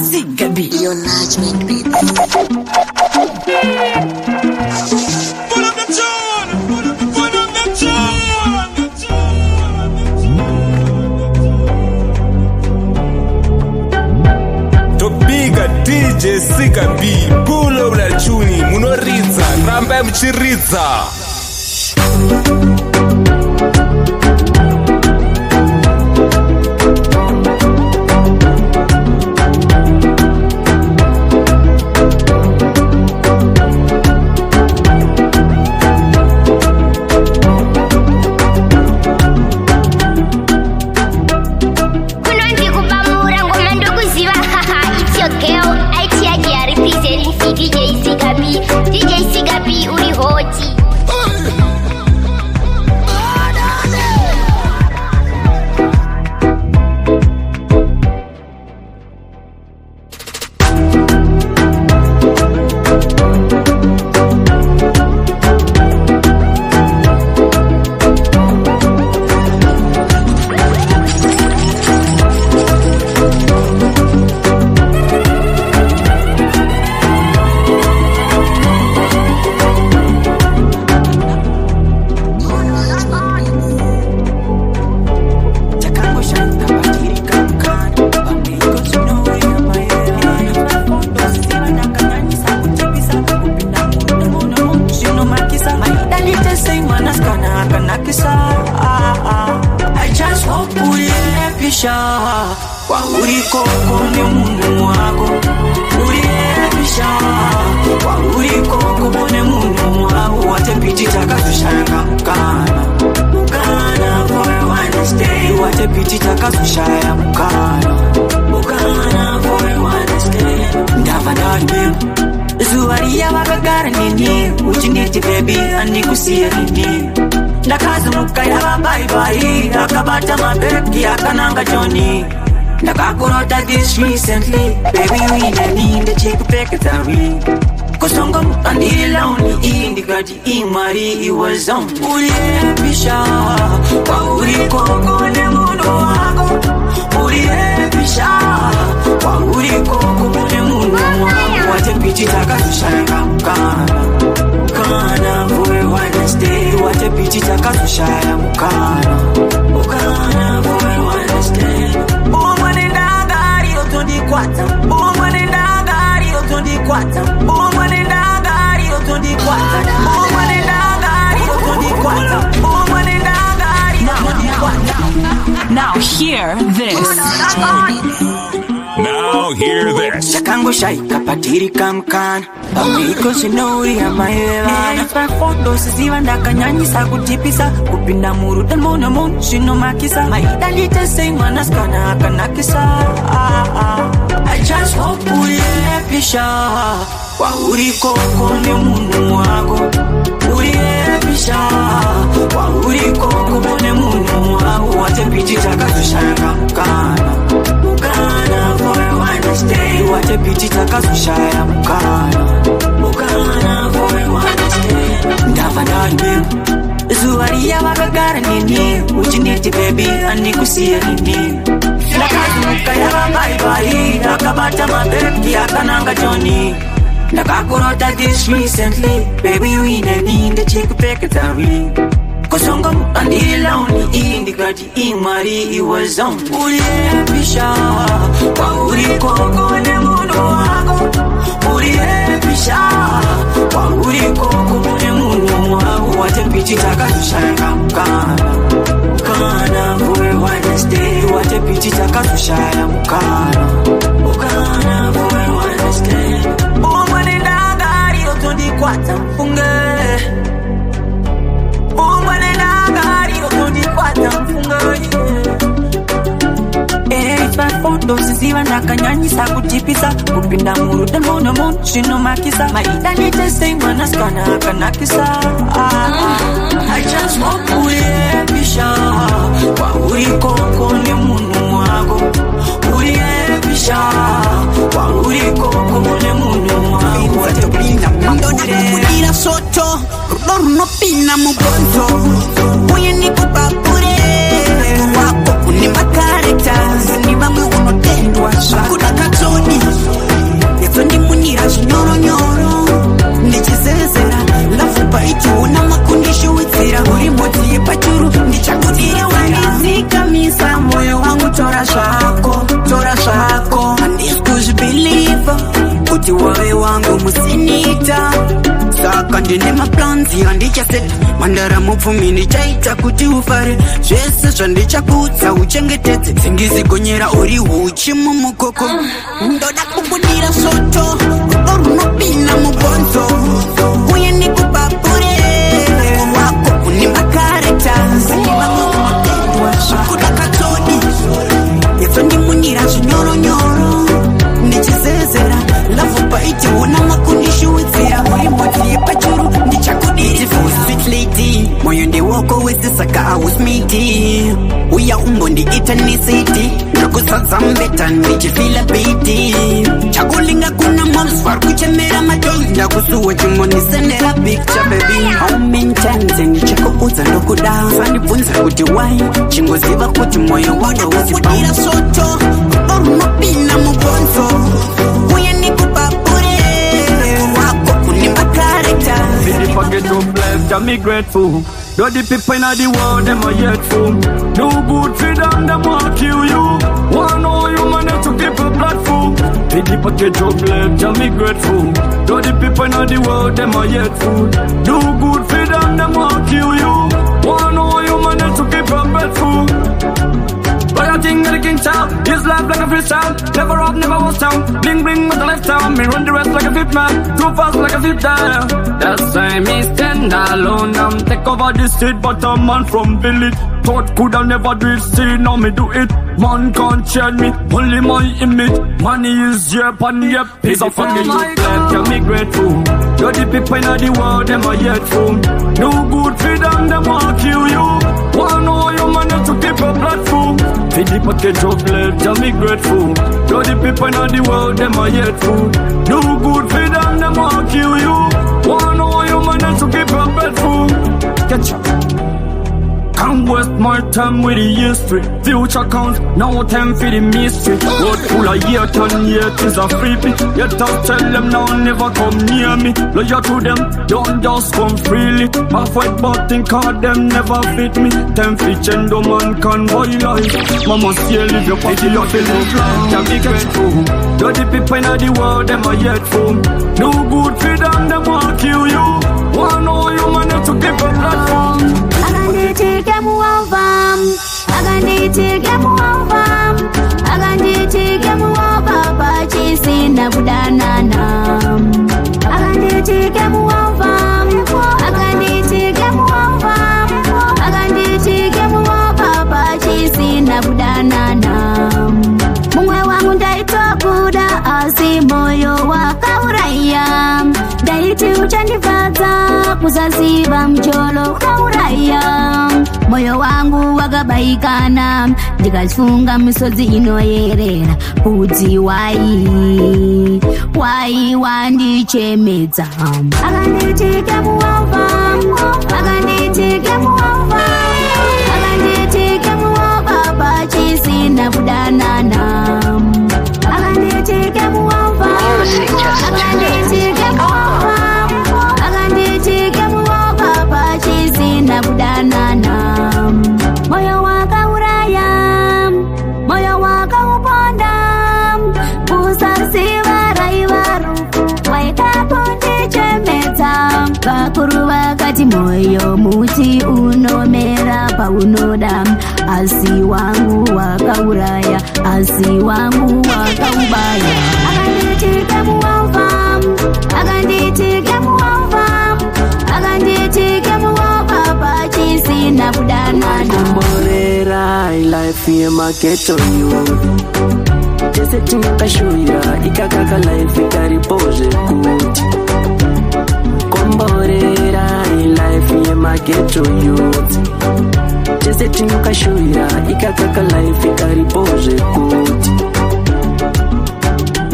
Zigabi Your Najman beat. Put up the tune! Put up the tune! Topiga DJ Zigabi Pulo la chuni Munoritza Ramba mchiritza recently, baby, we need to check back at our ring. Cause I'm gonna need lonely in the garden, in Marie, it was on. Uri Pisha, Uri Coco, Nemuno, Uri Pisha, Uri Coco, Nemuno, what a pity, Takashaka, Kana, for Wednesday, what a pity, Takashaka, Kana, for Wednesday. Now hear this. Now hear this. Chakango shaika patiri kamkan Amiko shinori ya maela Nafra fondo sisiwa ndakanyanyi sa kutipisa Kupinda muru dan mona mon shino makisa Maida lite say manaskana kanakisa I just hope uye pisha Wa uri koko ni munu wako Uye pisha Wa uri koko mone munu wako Wate piti takatushaka mkana Mukana for Wednesday Wate piti takatushaya mukana Mukana for Wednesday Ndafa ndani Zuwaria wakagara nini Uchiniti baby Anikusia nini Nakazuka ya bye-bye Nakabata mabeki Akananga Johnny Nakakurota this recently Baby we need to check back at our ring Cause I'm gonna need lonely in the garden in Marie it was on Uri Pisha Uri Coco Nemuno Uri Pisha Uri Coco Nemuno What a pity Takashaka Kana for Wednesday What a pity Takashaka Kana for Wednesday Umane nagari otondi kwata mfunge Umane nagari otondi kwata mfunge It's fondo sisiwa ndakanyanyi sa kutipisa Kupinda muru dan mona mon shino makisa Maida lite say manaskana kanakisa I just hope uye pisha Wa uri koko ni munu wako Uri pisha Wa uri koko ni munu wako Wate pina Ndona kumudira soto Rorno pina mubonto Uye niko babure Wako kuni makareta Ni bamwe unotendwa so kandine maplanzi handichaset mandaramo pfumi ndichaita kuti ufare zvese zvandichakudza uchengetedze singizigonyera uri huchi mumukoko ndoda kukudira soto rudo runopinda mubonzo uye ndikubabure wako une makarektas kuda katodi yeso ndimunira zvinyoronyoro ndichizezera lavu paiti una makundishuwedzera uri moti yepachuru ndichakudiri sweet lady moyo ndiwoko wese saka ausmiti uya umbondiita nisiti ndokusadza mbeta ndichifila beiti chakulinga kuna moms vari kuchemera madoi ndakusuwa chimonisenera picture baby how many times ndichikuudza ndokuda sandibvunza kuti why chingoziva kuti moyo wako usibira soto runopinda mubonzo uye ndikubabure wako une makarekta If I get up left, I'm grateful. Though the people in the world, them are yet full. No good for them want kill you. One know you manage to keep a blood full. If I get up left, I'm grateful. Though the people in the world, them are yet full. No good for them want kill you. One know you manage to keep a blood full. But I think that the king child is life like a freestyle. Never up, never was down. Bling bling with the left time. Me run the rest like a fifth man. Too fast like a fifth dial. That's why me stand alone. I'm take over the street, but a man from village. Thought could I never do it, see now me do it. Man can't change me, only my image. Money is yep and yep. It's a fucking life, can be grateful. You're the people in the world, them are yet full. No good for them want kill you. One know you manage to keep a blood full. Feed the package of love, tell me grateful. You're the people in the world, them are yet full. No good for them want kill you. One know you manage to keep a blood full. Catch up. Can't waste my time with the history. Future counts, no time for the mystery. What full of yet and yet is a freebie. Yet I'll tell them now never come near me. Loyal to them, don't just come freely. I fight but think hard them never fit me. Time for change, no man can buy life. Mama still live your party, you feel no blind. Can be grateful. You're the people in the world, them are yet full. No good for them want kill you. One know you manage to keep a platform. I moyo wakauraya daiti uchandifadza kusaziva mcholo kauraya moyo wangu wakabaikana ndikafunga misodzi inoyerera kuti wai wandichemedza akanditike muova pachisina kudanana moyo wakauraya moyo wakauponda usasiva raivarufu waikapondichemedza vakuru vakati moyo muti unomera paunoda asi wangu wakauraya asi wangu wakaubaya akanditike muova pachisina kudanana Komborera life ye maketo you Tese tinakashuira ikakaka life ikaripoze kuti Komborera life ye maketo you Tese tinakashuira ikakaka life ikaripoze kuti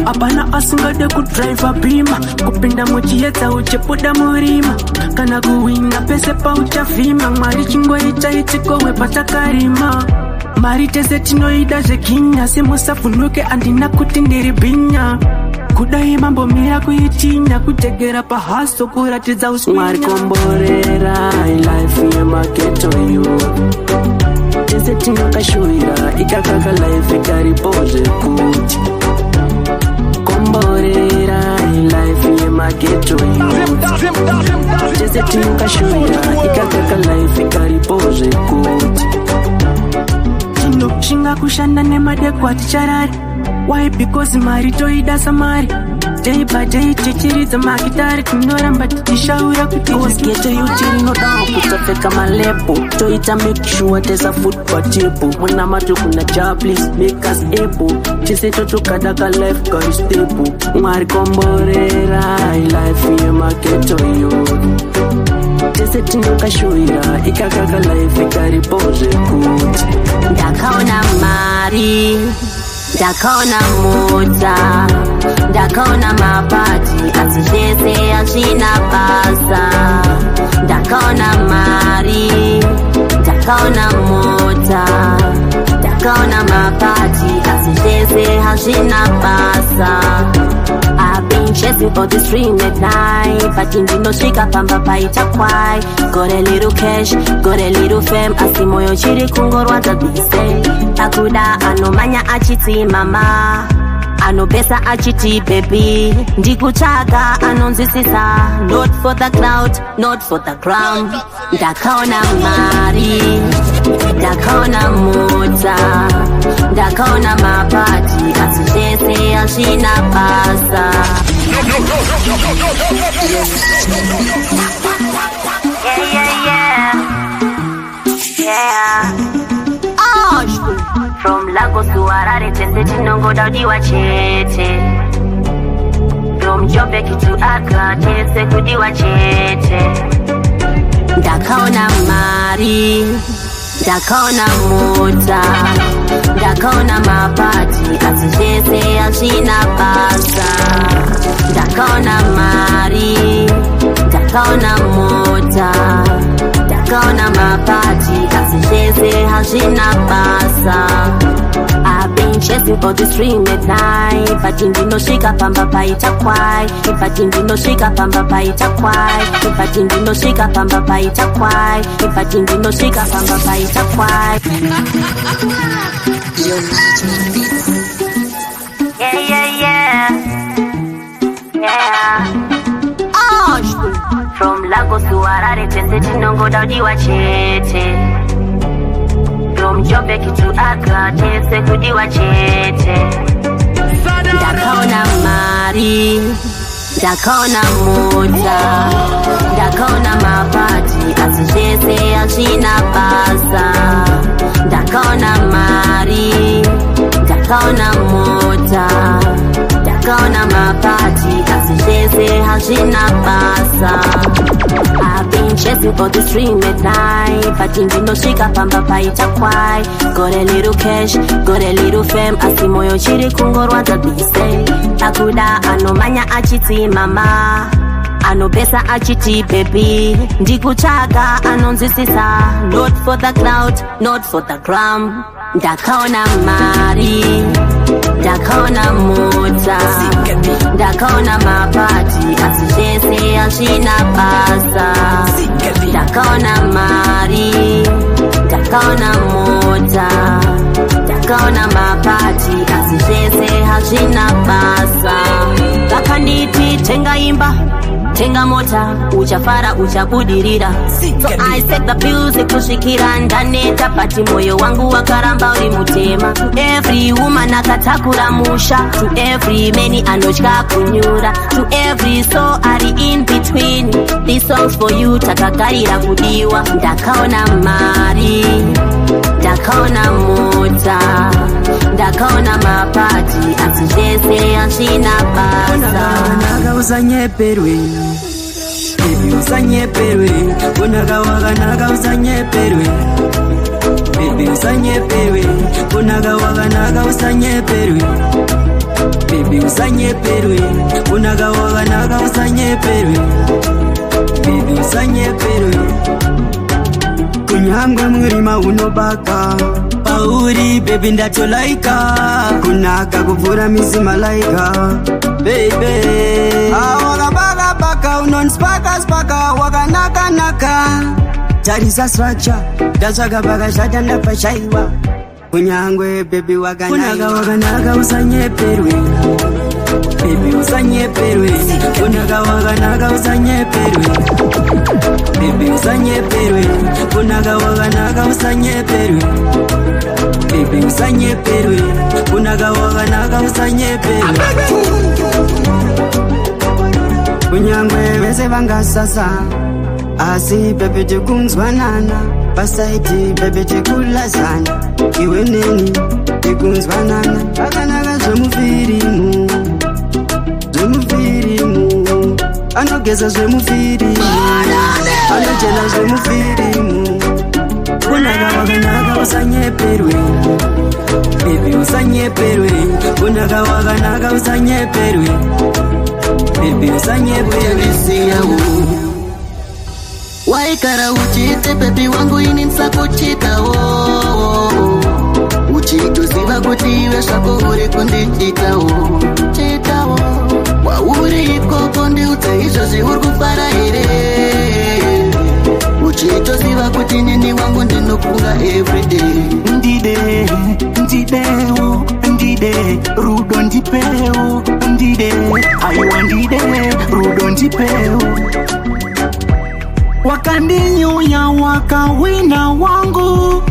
Apana asingade kudrive bima kupinda muchiedza uchepuda murima kana kuwina pese pa uchafima mari chingoita itikowe patakarima mari tese tinoida zvekinya semusafunuke andina kuti ndiri binya kudai mambo mira kuitinya kutegera pahaso kuratidza usmari komborera life yemaketo you tese tinokashuira ikakaka life ikaripoze kuti Komborera life ye maketo you Tese tinukashuira ikakaka life ikaripoze kuti chino shinga kushanda nemadekwati charari. Why? Because mari toida samari. Day by day tichiriza makitari kunoramba titishaura kuti osketo yutiri no down kutafeka malepo toita make sure there's a food for table. Muna matu kuna job please make us able. Chise toto kadaka life got stable. Mwari komborera life ye maketo yo. Chise tinukashuira ikakaka life ikaripoze kuti ndakaona mari, ndakaona mota, ndakaona mabati, asi zvese hazvina basa. Ndakaona mari, ndakaona mota, ndakaona mabati, asi zvese hazvina basa. I've been chasing all this dream at night, but ndinosvika pamba paita kwai. Got a little cash, got a little fame, asi moyo chiri kungorwadza bise. Akuda anomanya achiti mama, anopesa achiti baby. Ndikutsvaga anonzwisisa, not for the cloud, not for the crown. Ndakaona mari, ndakaona mota, ndakaona mabati, asi zvese hazvina basa. From Lagos to Harare, tese tinongodaudiwa chete. From Joburg to Accra, tese kudiwa chete. Ndakaona mari, ndakaona mota, ndakaona mabati, asi zvese hazvina basa. Ndakaona mari, ndakaona mota, ndakaona mabati, asi zvese hazvina basa. I've been chasing all this dream at night, but ndinosvika pamba paita kwai. But ndinosvika pamba paita kwai. But ndinosvika pamba paita kwai. But ndinosvika pamba paita kwai. Yeah. From Lagos to Harare, tese tinongodaudiwa chete. From Joburg to Accra, tese kudiwa chete. Ndakaona mari, ndakaona mota, ndakaona mabati, asi zvese hazvina basa. Ndakaona mari, ndakaona mota, ndakaona mabati, asi zvese hazvina basa. I've been chasing all this dream at night, but ndinosvika pamba paita kwai. Got a little cash, got a little fame, asi moyo chiri kungorwadza bise. Akuda anomanya achiti mama, anopesa achiti baby. Ndikutsvaga anonzwisisa, not for the cloud, not for the crown. Ndakaona mari, ndakaona mota, ndakaona mabati, asi zvese hazvina basa. Ndakaona mari, ndakaona mota, ndakaona mabati, asi zvese hazvina basa. Vakanditi tenga imba, tenga mota, uchafara uchabudirira. So I set the bills kusvikira ndaneta, pati moyo wangu wakaramba uri mutema. To every woman akatakura musha, to every many anotya kunyura, to every soul ari in between. These songs for you takagarira kudiwa. Ndakaona mari, ndakaona mota, ndakaona mabati, asi zvese hazvina basa. Usanyeperwe, baby usanyeperwe. Kunaka usanyeperwe, baby usanyeperwe. Kunaka usanyeperwe, baby usanyeperwe. Kunaka usanyeperwe, baby usanyeperwe. Kunyangwe murima unobaka pauri baby ndatolaika. Kunaka kuvura mizi malaika baby. Awaka baka unonspaka wakanaka. Tarisa structure ndatsvaga baka shata ndapashaiwa. Kunyangwe baby wakanaka usanyeperwe, Baby usanyeperwe kunakawakanaka usanyeperwe Baby usanyeperwe kunakawakanaka usanyeperwe Baby usanyeperwe kunakawakanaka usanyeperwe Kunyangwe vese vangasasa asi baby tikunzwanana pasaiti baby tikulazana iwe neni tikunzwanana akanaka zvemufirimu anogeza zvemufirimu anochena zvemufirimu kunaka wakanaka usanyeperwe Baby usanyeperwe kunaka wakanaka usanyeperwe Baby usanyeperwe waikara uchite baby wangu ini nsakuchitawo uchitoziva kuti iwe zvako uri kundichitawo chitawo wauri ikoko ndiudza izvozvi uri kufara here uchitoziva kuti nini wangu ndinokunga everyday ndide rudo ndipewo ndide aiwa ndide rudo ndipewo wakandinyunya wakawina wangu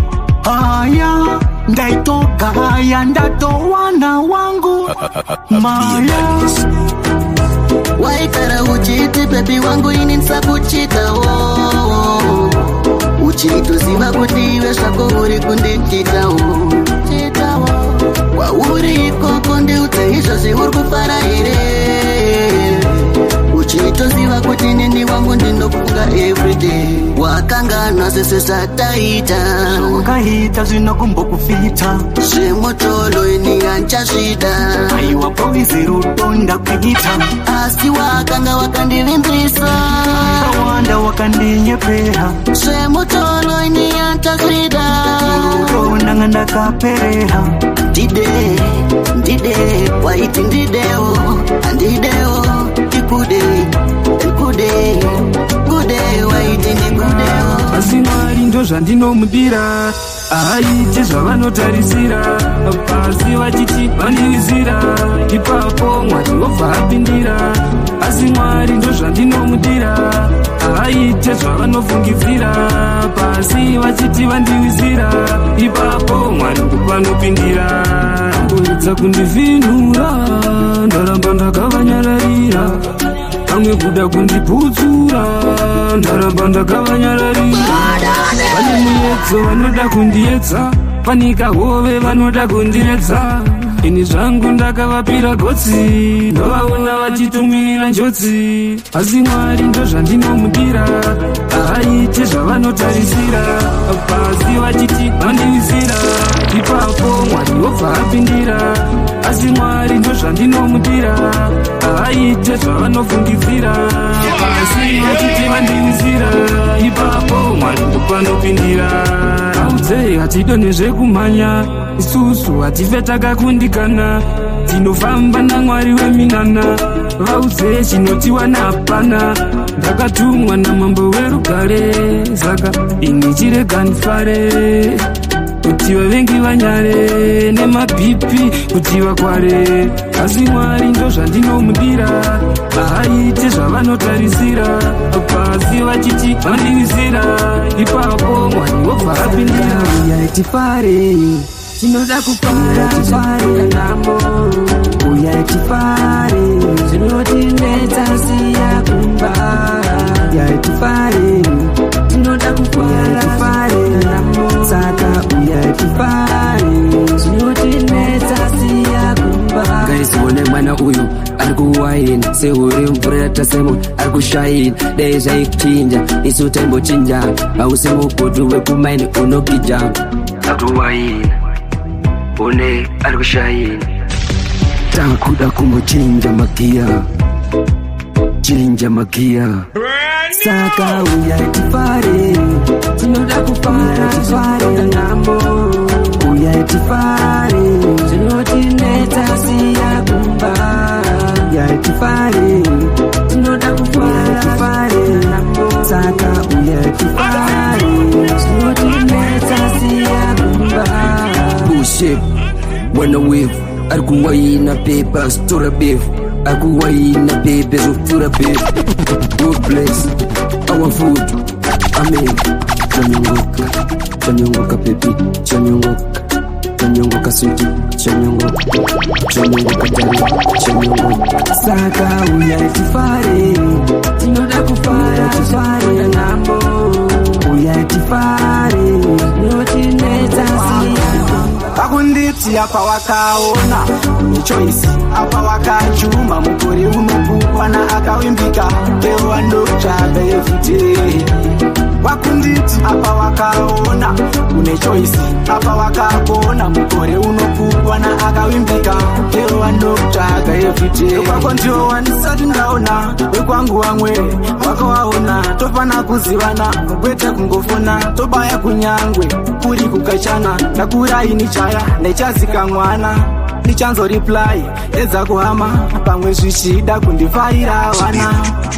haya ndaitoka haya ndatowana wangu maya waikara uchiti baby wangu ini nsakuchitawo uchitoziva kuti iwe zvako uri kundichitawo chitawo wauri ikoko ndiudze izvozvi uri kufara here uchitoziva kuti nini wangu ndinokunga everyday wakanganwa sese zvataita ukaita zvinokumbokufita zvemotolo ini yanchasvida aiwa poizi rutonda kuita asi wakanga wakandivimbisa wanda wakandinyepera zvemotolo ini yanchasvida rutondanga ndakaperera ndide waiti ndidewo andidewo ikude waiti ndikudewo asi Mwari ndo zvandinomudira aite zvavanotarisira pasi vachiti vandiwizira ipapo Mwari wobva apindira asi Mwari ndo zvandinomudira aite zvavanofungidzira pasi vachiti vandiwizira ipapo Mwari kupanopindira amboedza kundivhinura ndaramba ndakavanyararira amwe kuda kundiputsura ndaramba ndakavanyararira vane muyedzo vanoda kundiedza panika hove vanoda kundiedza ini zvangu ndakavapira gotsi ndovaona vachitumirira njodzi asi Mwari ndo zvandinomudira aite zvavanotarisira pasi vachiti vandiwizira ipapo Mwari wobva apindira asi Mwari ndo zvandinomudira aite zvavanofungidzira pasi vachiti vandiwizira ipapo Mwari ndopanopindira audze hatidonhe zvekumhanya isusu hatife takakundikana tinofamba naMwari weminana vaudze chinotiwana hapana ndakatumwa namambo werugare saka ini chirega ndifare kuti vavengi vanyare nemabhipi kuti vakware asi Mwari ndo zvandinomudira aite zvavanotarisira pasi vachiti vandiwizira ipapo Mwari wobva apindira uyaitifare tinoda kupara namo uyaitifare zvinotinetsa siya kumba uyaitifare tinoda kupara namo saka uyaitifare zvinotinetsa siya kumba gaisione mwana uyu ari kuwaini seuri mvura yatasemo ari kushaini dai zvaikuchinja isu taimbochinja hausi mukutu wekumaini unokija atuwaini une ari kushaini takuda kumochinja magia chinja magia saka uyaitifare tinoda kupara namo uyaitifare zvinotinetsa siya kumba uyaitifare tinoda kupara namo saka uyaitifare zvinotinetsa siya kumba bullshit when I wave ari kuwaina paper stora beef akuwaina baby zoktura baby. God bless our food. Amen. Chanyongoka baby, chanyongoka sweetie, chanyongoka tari, chanyongoka. Saka uyatifare, tinoda kufara tifare nambo. Uyatifare, notineta siya. Pakunditi apa wakaona ni choice, apa wakachuma mukore unokukwana akawimbika kewa ndokutsvaga everyday. Pakunditi apa wakaona une choice, apa wakakona mukore unokukwana akawimbika kewa ndokutsvaga everyday. Kwako ndiwo wanisati ndaona, wekwangu wamwe wakawaona. Tofana kuzivana kwete kungofona, tobaya kunyangwe kuri kukachana. Ndakura ini chaya nechazika mwana, nichanzo reply edza kuhama pamwe zvichida kundifarira vana.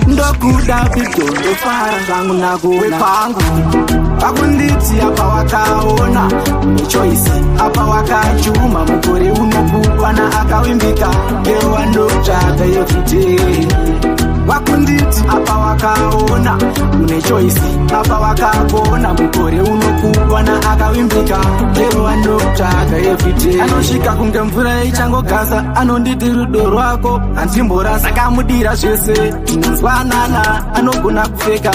Ndokuda bidondo fara zvangu nakuwe pangu. Pakunditi apa wakaona une choice, apa wakachuma mukore unokukwana akawimbika kewa ndokutsvaga everyday. Wakunditi apa wakaona une choice, apa wakakona mukore unokukwana akawimbika kewa ndokutsvaga everyday. Anosvika kunge mvura ichangogasa, anonditi rudo rwako handimbora. Saka mudira zvese tinonzwanana, anogona kupfeka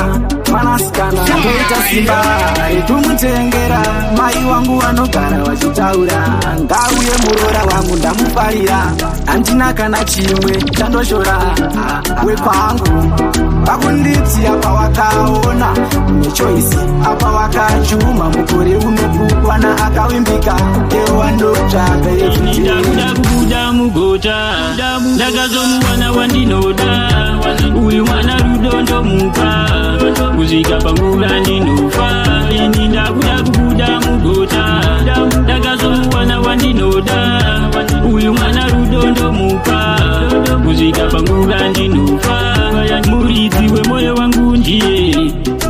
mwanasikana toita simba retumutengera. Mai wangu vanogara vachitaura, ngauye murora wangu ndamufarira. Handina kana chimwe chandoshora wekwangu. Pakunditi apa wakaona une choice, apa wakachuma mukore unokukwana akawimbika kewa ndokutsvaga everyday. Ndakuda kubuda mugota, ndakazomuwana wandinoda. Uyu mwana rudo ndomupa, kusvika panguva ndinofa. Ini ndakuda kubuda mugota, ndakazomuwana wandinoda. Uyu mwana rudo ndomupa, kusvika panguva ndinofa. Muridzi wemoyo wangu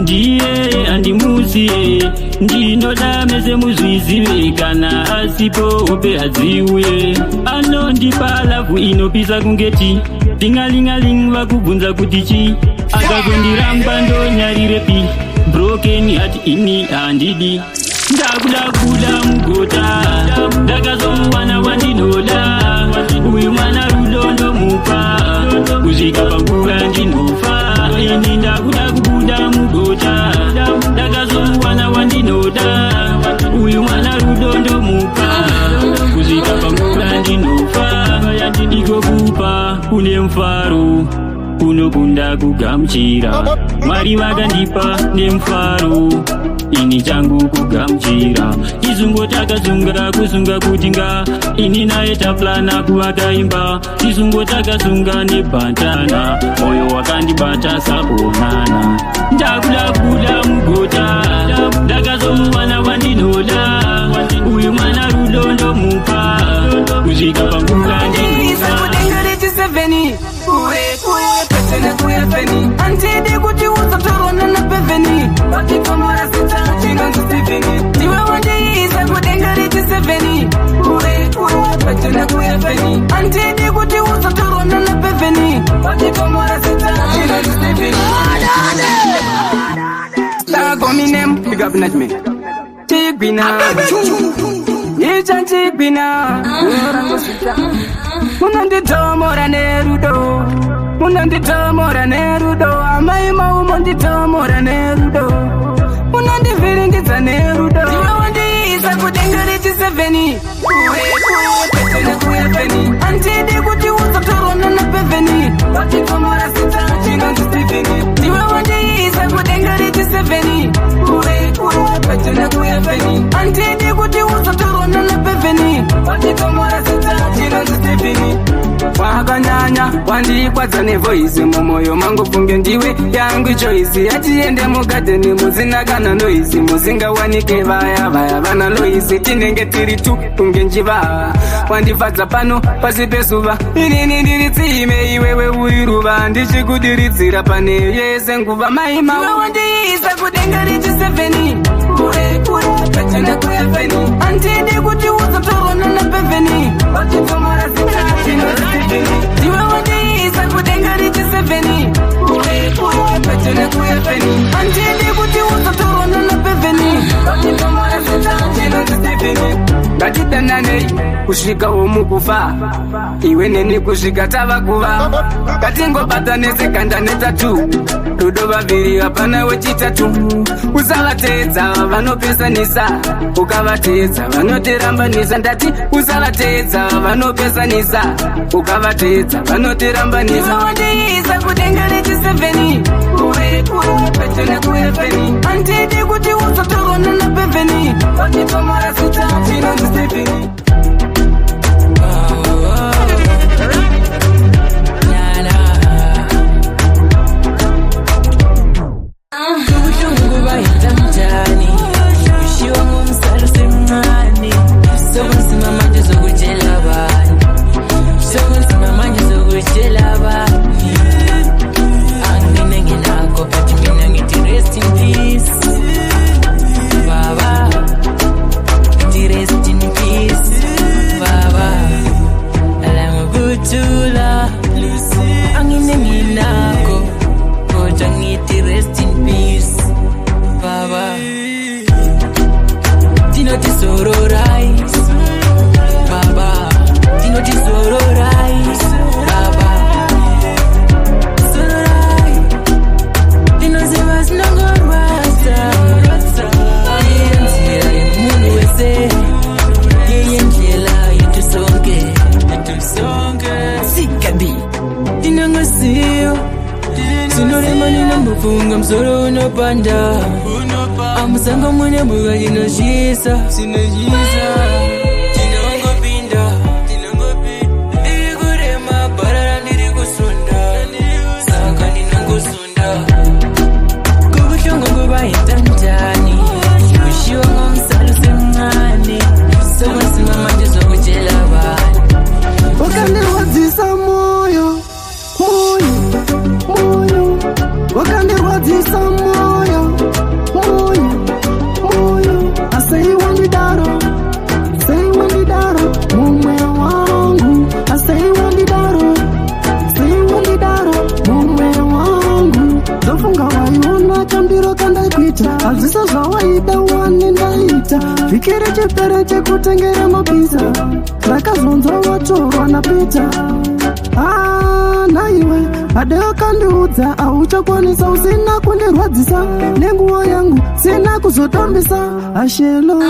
ndiye andimusiye. Ndinoda mese muzvizive, kana asipo hope hadziuye. Anondipa lavu inopisa kungeti, tingalingaling vakubvunza kuti chi. Akazondiramba ndonyarirepi, broken heart ini handidi. Ndakuda kubuda mugota, ndakazomuwana wandinoda. Uyu mwana rudo ndomupa, kusvika panguva ndinofa. Ini ndakuda kubuda mugota, ndakazomuwana wandinoda. Uyu mwana rudo ndomupa, kusvika panguva ndinofa. Ndikokupa une mfaro, unokunda kugamuchira. Mwari vakandipa nemufaro, ini changu kugamuchira. Tizungotaka kuzunga kutinga, ini naye taplana kuvakaimba. Tizungotaka nebhantana, moyo wakandibata saonana. Ndakuda kubuda mugota, ndakazomuwana wandinoda. Uyu mwana rudo ndomupa, kusvika panguva ndinofa. Antidi kuti usatorona na peveni, wakitomora sita chinonzi Steveni. Ndiwe wandiisa kudenga riti 7. Petena kuya feni. Antidi kuti usatorona na peveni, wakitomora sita chinonzi Steveni. Tago minem, big up Najme. Chigbina, Ichan Chigbina, Munanditomora nerudo. Munanditomora nerudo, amaima umonditomora nerudo. Munandiviringidza nerudo, ndiwe wandiisa kudenga riti 7. Petena kuya feni. Antidi kuti usatorona na peveni, wakitomora sita chinonzi Steveni. Ndiwe wandiisa kudenga riti 7. Petena kuya feni. Antidi kuti usatorona na peveni, wakitomora sita chinonzi Steveni. Wakanyanya wandikwadza nevoisi mumoyo mangu, funge ndiwe yangu choisi. Yatiende mugadheni muzina kana noisi, musingawanike vaya vana loisi. Tinenge tiri tu kunge njiva, wandifadza pano pasi pesuva. Inini ndiri tsime, iwewe uri ruva, ndichikudiridzira pane yese nguva. Maima wandiisa kudenga riti 7. Petena kuya feni. Antidi kuti usatorona na peveni, wakitomora sita chinonzi Steveni. Ndiwe wandiisa kusvika womukufa iwe neni kusvika tava kuva katingobatanese kanda netatu rudo vaviri hapana wechitatu usavateedza vanopesanisa ukavateedza vanotirambanisa ndati usavateedza vanopesanisa ukavateedza vanotirambanisa wandiisa kudenga rechi7 uve kure petene kuefeni andidi kuti uzotorona napeveni wachitomara sita chinondiseveni amusango mwene mbuga jinoshisa tinongopinda ndikurema barara ndiri kusunda saka ndinongosunda kubuhlungu kubaita njani kushiwa ngomsalo semncane sokwasima manje zokutshela abantu wakandirwadzisa moyo wakandirwadzisa moyo asaiwandidaro mumwe wangu asaiwandidaro mumwe wangu ndofunga waiona chambiro kandaikuita azisa zvawaida wani ndaita fikire chipere chekutengera mapisa rakazonzwa watorwa napita naiwe adeo kandiudza auchakwanisa usina kundirwadzisa nenguwo yangu sina kuzotambisa ashelo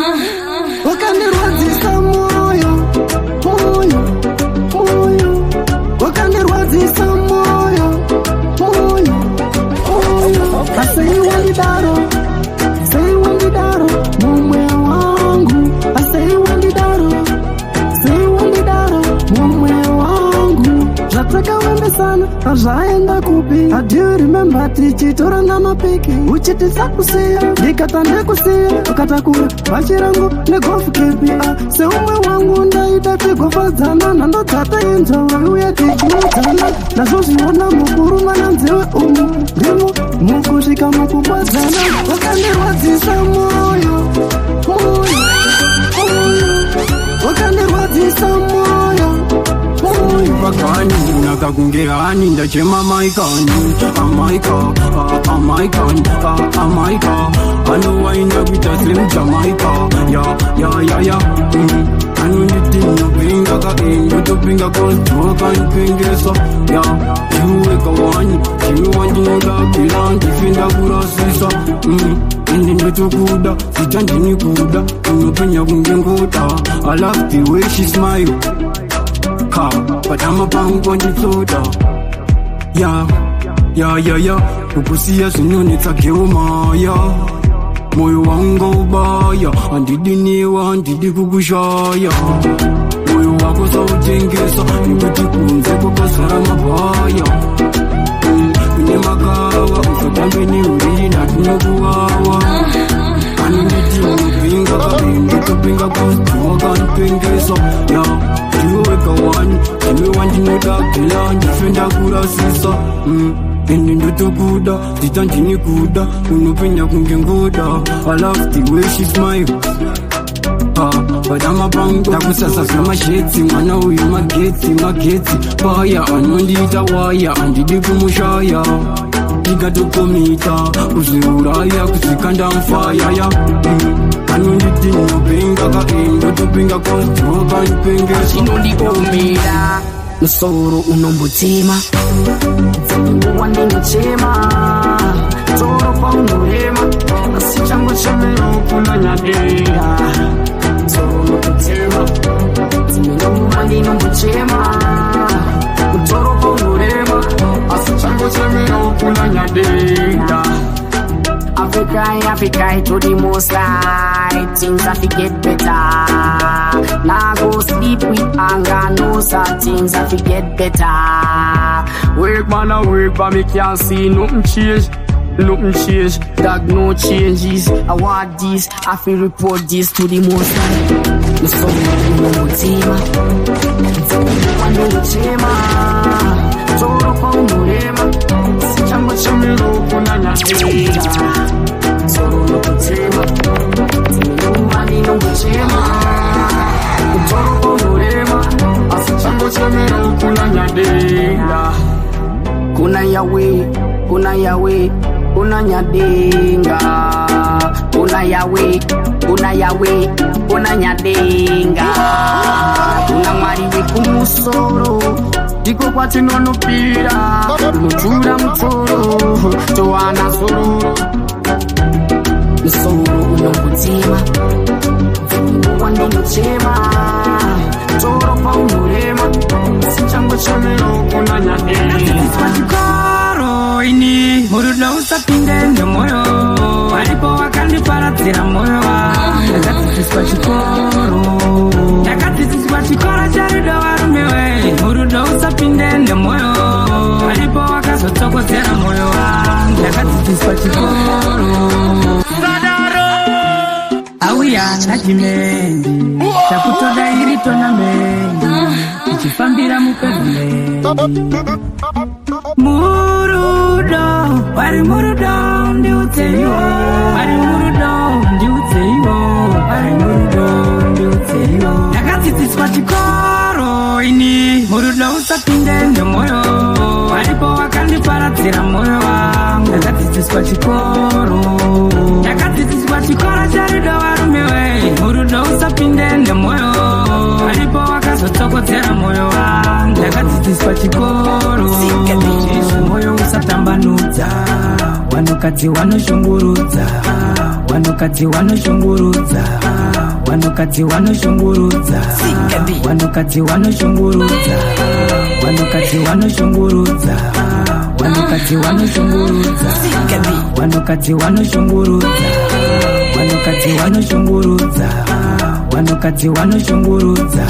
wakandirwadzisa moyo wakandirwadzisa moyo asaiwandidaro mumwe wangu asaiwandidaro mumwe wangu zvatakawembesana azvaenda kupi do you remember tichitorana mapiki uchitisa kusiya ndikata ndekusiya ukatakura bhachi rangu negofu kepi seumwe wangu ndaida tigofadzana nandodzata inzova uye tichiudzana ndazvozviona mukurumana nzewe umu ndimo mukusvika mukubwadzana wakandirwadzisa moyo wakandirwadzisa moyo Bakani, nakakunge hani ndachema maikani Amaika Anuwaina kuita slim Jamaica Ya Anunitino pinga ka inyo pinga kontuwa kanipengesa Ya Chiweka wani Chiwandinoda kilangi finda kurasisa Indi ndotokuda Sitandini kuda Unopenya kungengota I love the way she smile But I'm a bang on the soda. Yeah. Ukusiya sinonitsa geomaya. Moyo wangu ubaya. Andidiniwa, andidi kukushaya. Moyo wako sautengesa. Nikuti kunze kukasara mabaya. Kune makawa. Usotambeni uriri natinokuwawa. Aninditi unopinga kabindi. Tupinga kontuwa kanipengesa. Chiweka wani, chiwe wandinodakila ndifenda kurasisa Indi ndotokuda, zitandini kuda Unopenya kungengoda I love the way she smile But I'm a bang Takusasa sama shetsi Mwana uyu magetsi Paya anondita waya Andidi kumushaya Nikatokomita Kuziuraya kusikanda mfaya kanundidinyo pinga kaingo tupinga konstruka ipinge chinondikomera musoro unombotima dzanguwa ndinochema toro paunurema asi changu chemero kuna nyadera musoro unobotema dzanguwa ndinombochema toro paunurema asi changu chemero kuna nyadera Africa to the most light. Things have to get better. Now go sleep with anger, no sir. Things have to get better. Work man a work but me can't see nothing change. Nothing change, that no changes. I want this, I feel report this to the most light. No son no team. One no chema. Toro pa unurema. Si chango chamero kuna nyadera. Soro no tema. Mani no chema. Toro pa unurema. Asi chango chamero kuna nyadera. Kuna yawe, kuna yawe, kuna nyadenga. Kuna yawe, kuna yawe, kuna nyadenga. Kuna mwari wekumusoro. Diko kwa tinonopira. Nutura mtoro. Toana sororo. Musoro unombutima. Wandi nuchema. Toro pa unurema. Sichango chamero kuna nyadenga. Koro ini murudo usapinde ndo moyo walipo wakandiparatsira moyo ndakadzidziswa chikoro charido varume we murudo usapinde ndo moyo walipo wakazotsokodzera moyo ndakadzidziswa chikoro auya najimendi takutoda iri tonamendi ichifambira mupevhumendi Murudo, wari murudo, ndiutseiwo. Wari murudo, ndiutseiwo. Wari murudo, ndiutseiwo. Ndakadzidziswa chikoro ini, murudo usapinde ndomoyo. Waripo wakandiparatsira moyo wangu. Ndakadzidziswa chikoro. Ndakadzidziswa chikoro charido varume we. Murudo usapinde ndomoyo. Waripo wakazotsokodzera moyo wangu. Ndakadzidziswa chikoro. Moyo usatambanudza, wanokadzi wanoshungurudza, wanokadzi wanoshungurudza, wanokadzi wanoshungurudza, wanokadzi wanoshungurudza, wanokadzi wanoshungurudza, wanokadzi wanoshungurudza, wanokadzi wanoshungurudza, wanokadzi wanoshungurudza, wanokadzi wanoshungurudza,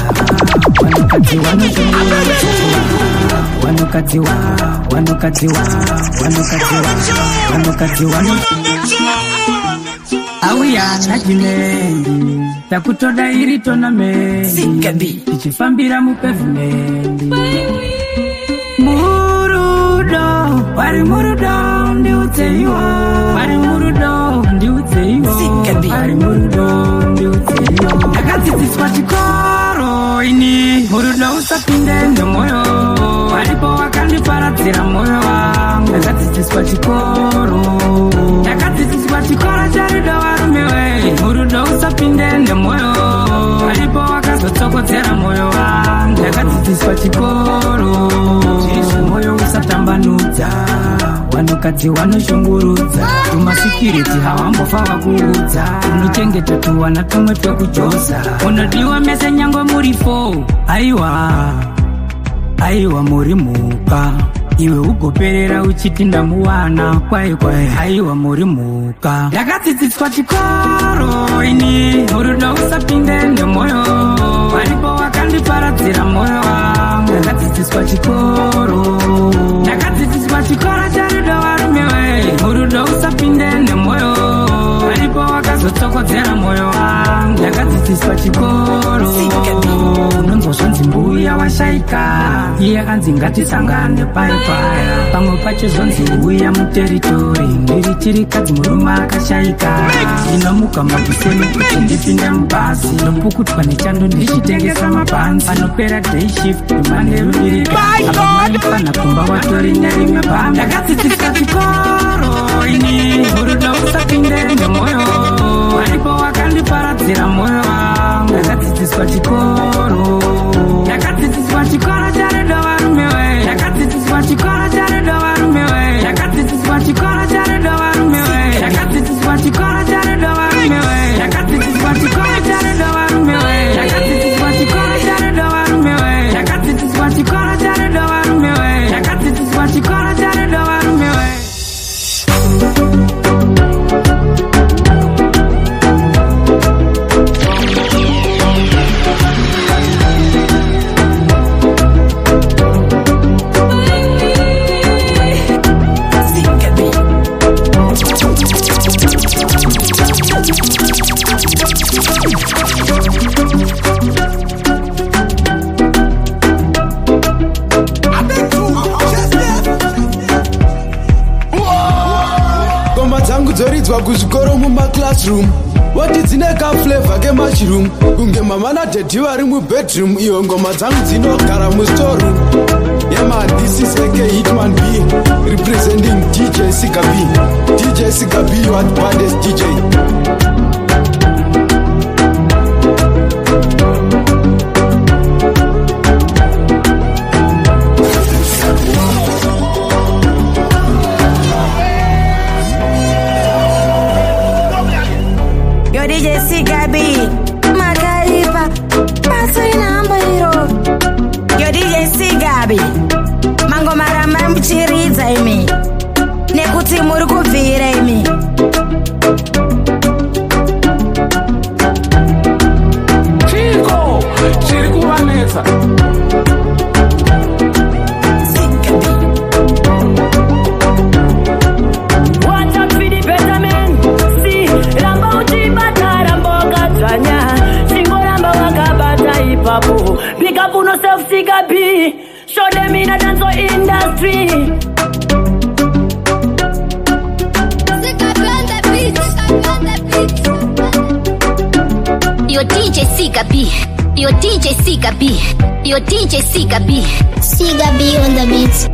wanokadzi wanoshungurudza. Wanokadzi auya najimendi takutoda iri tonamendi ichifambira mupevhumendi murudo wari murudo ndiutseiwo wari murudo ndiutseiwo wari murudo ndiutseiwo ndakadzidziswa chikoro ini murudo usapinde ndomoyo walipo wakandiparatsira moyo wangu ndakadzidziswa chikoro charido varume we murudo usapinde ndomoyo walipo wakazotsokodzera moyo wangu ndakadzidziswa chikoro moyo usatambanudza wanokadzi wanoshungurudza tumasikiriti hawambofa vakuudza unochengeta tuwana tumwe twekujosa unodiwa mese nyangwe muri 4 aiwa muri muka iwe ugoperera uchiti ndamuwana kwai aiwa muri muka ndakadzidziswa chikoro ini murudo usapinde ndomoyo walipo wakandiparatsira moyo wangu ndakadzidziswa chikoro charido varume we murudo usapinde ndomoyo walipo wakazotsokodzera moyo wangu ndakadzidziswa chikoro unonzozvanzi mbuya washaika iye akanzi ngatisangane paipaya pamwe pacho zonzi uya muteritori ndiri tiri kadzi murume akashaika ndinomuka mabhiseni kuti ndipinde mubhazi ndopukutwa nechando ndichitengesa mabhanzi panopera day shift imande rudirika abamai pana kumba watori nerimwe bhanga ndakadzidziswa chikoro ini murudo usapinde ndomoyo Walipo wakandiparadzira moyo wangu. Yakadzidziswa chikoro. Yakadzidziswa chikoro charedo varume we. Yakadzidziswa chikoro charedo varume we. Yakadzidziswa chikoro charedo varume we. Yakadzidziswa chikoro charedo varume we. Yakadzidziswa chikoro charedo varume we. Yakadzidziswa chikoro charedo varume we. Yakadzidziswa chikoro charedo varume we. Yakadzidziswa chikoro charedo varume we. dzoridzwa kuzvikoro mumaclassroom wati dzine kaflavor kemushroom kunge mama nadhedhi vari mubedroom. Iyo ngoma dzangu dzinogara mustoreroom. Yeah man, this is AK Hitman B representing DJ Sika B. DJ Sika B, you are the baddest DJ. DJ Sika B, Magaripa, paso inamba hero. Yo DJ Sika B, mango marama mchiridza imi, nekuti muri kubvira imi. Chico, chiri kuvanetsa. Big up on yourself, Sika B. Show them in a dance industry. Sika B on the beat. Yo DJ Sika B. Yo DJ Sika B. Yo DJ Sika B. Sika B on the beat.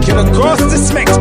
Can cross this mix